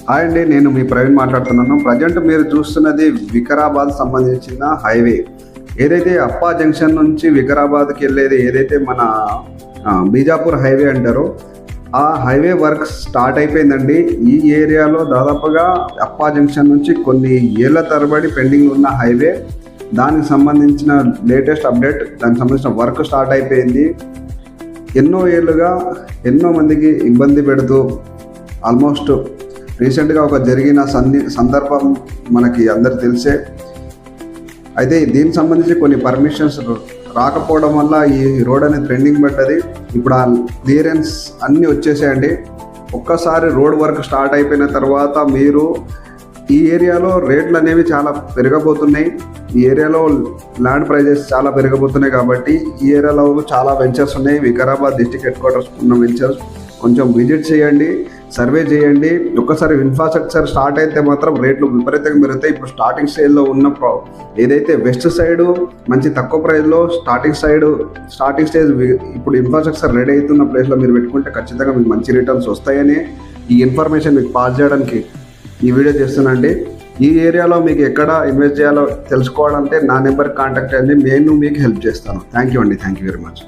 Hi అండి, నేను మీ ప్రవీణ్ మాట్లాడుతున్నాను. ప్రజెంట్ మీరు చూస్తున్నది వికారాబాద్ సంబంధించిన హైవే. ఏదైతే అప్పా జంక్షన్ నుంచి వికారాబాద్కి వెళ్ళేది ఏదైతే మన బీజాపూర్ హైవే అంటారో ఆ హైవే వర్క్ స్టార్ట్ అయిపోయిందండి. ఈ ఏరియాలో దాదాపుగా అప్పా జంక్షన్ నుంచి కొన్ని ఏళ్ల తరబడి పెండింగ్ ఉన్న హైవే. దానికి సంబంధించిన లేటెస్ట్ అప్డేట్, దానికి సంబంధించిన వర్క్ స్టార్ట్ అయిపోయింది. ఎన్నో ఏళ్ళుగా ఎన్నో మందికి ఇబ్బంది పెడుతూ ఆల్మోస్ట్ రీసెంట్గా ఒక జరిగిన సందర్భం మనకి అందరు తెలిసే. అయితే దీనికి సంబంధించి కొన్ని పర్మిషన్స్ రాకపోవడం వల్ల ఈ రోడ్ అనేది ట్రెండింగ్ పడ్డది. ఇప్పుడు ఆ క్లియరెన్స్ అన్నీ వచ్చేసాయండి. ఒక్కసారి రోడ్ వర్క్ స్టార్ట్ అయిపోయిన తర్వాత మీరు ఈ ఏరియాలో రేట్లు అనేవి చాలా పెరగబోతున్నాయి. ఈ ఏరియాలో ల్యాండ్ ప్రైజెస్ చాలా పెరగబోతున్నాయి. కాబట్టి ఈ ఏరియాలో చాలా వెంచర్స్ ఉన్నాయి. వికారాబాద్ డిస్ట్రిక్ట్ హెడ్ క్వార్టర్స్ ఉన్న వెంచర్స్ కొంచెం విజిట్ చేయండి, సర్వే చేయండి. ఒక్కసారి ఇన్ఫ్రాస్ట్రక్చర్ స్టార్ట్ అయితే మాత్రం రేట్లు విపరీతంగా పెరుగుతాయి. ఇప్పుడు స్టార్టింగ్ స్టేజ్లో ఉన్న ఏదైతే వెస్ట్ సైడ్ మంచి తక్కువ ప్రైస్లో స్టార్టింగ్ స్టేజ్ ఇప్పుడు ఇన్ఫ్రాస్ట్రక్చర్ రెడీ అవుతున్న ప్లేస్లో మీరు పెట్టుకుంటే ఖచ్చితంగా మీకు మంచి రిటర్న్స్ వస్తాయని ఈ ఇన్ఫర్మేషన్ మీకు పాస్ చేయడానికి ఈ వీడియో చేస్తున్నానండి. ఈ ఏరియాలో మీకు ఎక్కడ ఇన్వెస్ట్ చేయాలో తెలుసుకోవాలంటే నా నెంబర్కి కాంటాక్ట్ అయ్యండి. నేను మీకు హెల్ప్ చేస్తాను. థ్యాంక్ యూ అండి. Thank you very much.